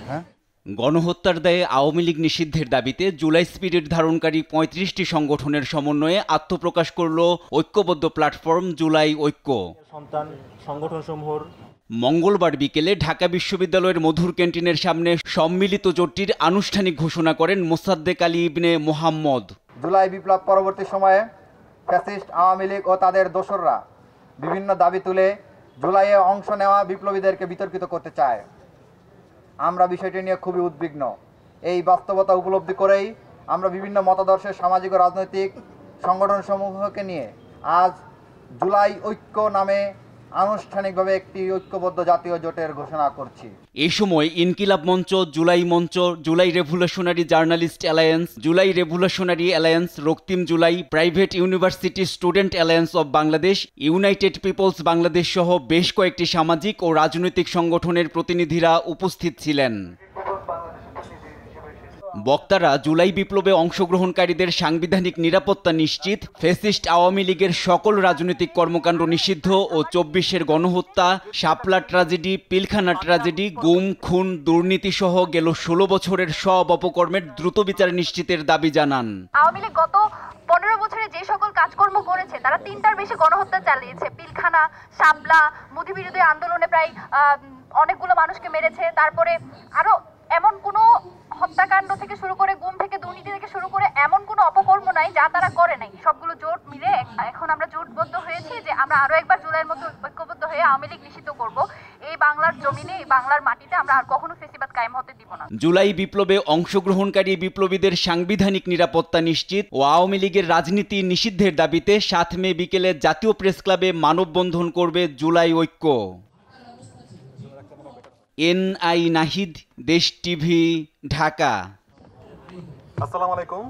হ্যাঁ, গণহত্যার দায়ে আওয়ামী লীগ নিষিদ্ধের দাবিতে জুলাই স্পিরিট ধারণকারী ৩৫টি সংগঠনের সমন্বয়ে আত্মপ্রকাশ করল ঐক্যবদ্ধ প্ল্যাটফর্ম জুলাই ঐক্য। সন্তান সংগঠনসমূহর মঙ্গলবার বিকেলে ঢাকা বিশ্ববিদ্যালয়ের মধুর ক্যান্টিনের সামনে সম্মিলিত জোটটির আনুষ্ঠানিক ঘোষণা করেন মোসাদ্দেক আলী ইবনে মোহাম্মদ। জুলাই বিপ্লব পরবর্তী সময়ে ফ্যাসিস্ট আওয়ামী লীগ ও তাদের দোসররা বিভিন্ন দাবি তুলে জুলাইয়ে অংশ নেওয়া বিপ্লবীদেরকে বিতর্কিত করতে চায়। আমরা বিষয়টি নিয়ে খুবই উদ্বিগ্ন। এই বাস্তবতা উপলব্ধি করেই আমরা বিভিন্ন মতাদর্শের সামাজিক ও রাজনৈতিক সংগঠনসমূহকে নিয়ে আজ জুলাই ঐক্য নামে আনুষ্ঠানিকভাবে একটি ঐক্যবদ্ধ জাতীয় জোটের ঘোষণা করছি। এই সময় ইনকিলাব Mancha, July Mancha, July revolutionary journalist alliance, July revolutionary alliance, রক্তিম July, private university student alliance of Bangladesh, united peoples Bangladesh সহ বেশ কয়েকটি সামাজিক ও রাজনৈতিক সংগঠনের প্রতিনিধিরা উপস্থিত ছিলেন। বক্তারা জুলাই বিপ্লবে অংশগ্রহণকারীদের সাংবিধানিক নিরাপত্তা নিশ্চিত, ফ্যাসিস্ট আওয়ামী লীগের সকল রাজনৈতিক কর্মকাণ্ড নিষিদ্ধ ও ২৪-এর গণহত্যা, শাপলা ট্র্যাজেডি, পিলখানা ট্র্যাজেডি, গুম, খুন, দুর্নীতি সহ গেল ১৬ বছরের সব অপকর্মের দ্রুত বিচার নিশ্চিতের দাবি জানান। আওয়ামী লীগ গত ১৫ বছরে যে সকল কাজকর্ম করেছে তারা ৩টার বেশি গণহত্যা চালিয়েছে। পিলখানা, শাপলা, মোদিবিরোধী আন্দোলনে প্রায় অনেকগুলো মানুষকে মেরেছে। তারপরে আরো এমন কোনো হত্যাকাণ্ড থেকে শুরু করে, গুম থেকে দুর্নীতি থেকে শুরু করে এমন কোনো অপকর্ম নাই যা তারা করে নাই। সবগুলো জোট মিলে এখন আমরা জোটবদ্ধ হয়েছি যে আমরা আরো একবার জুলাইয়ের মতো ঐক্যবদ্ধ হয়ে আওয়ামী লীগ নিষিদ্ধ করব। এই বাংলার জমিনে, এই বাংলার মাটিতে আমরা আর কখনো ফেসিবাদ কায়েম হতে দিব না। জুলাই বিপ্লবে অংশগ্রহণকারী বিপ্লবীদের সাংবিধানিক নিরাপত্তা নিশ্চিত ও আওয়ামী লীগের রাজনীতি নিষিদ্ধের দাবিতে ৭ মে বিকেলে জাতীয় প্রেস ক্লাবে মানববন্ধন করবে জুলাই ঐক্য। এনআই নাহিদ, দেশ টিভি, ঢাকা। আসসালামু আলাইকুম।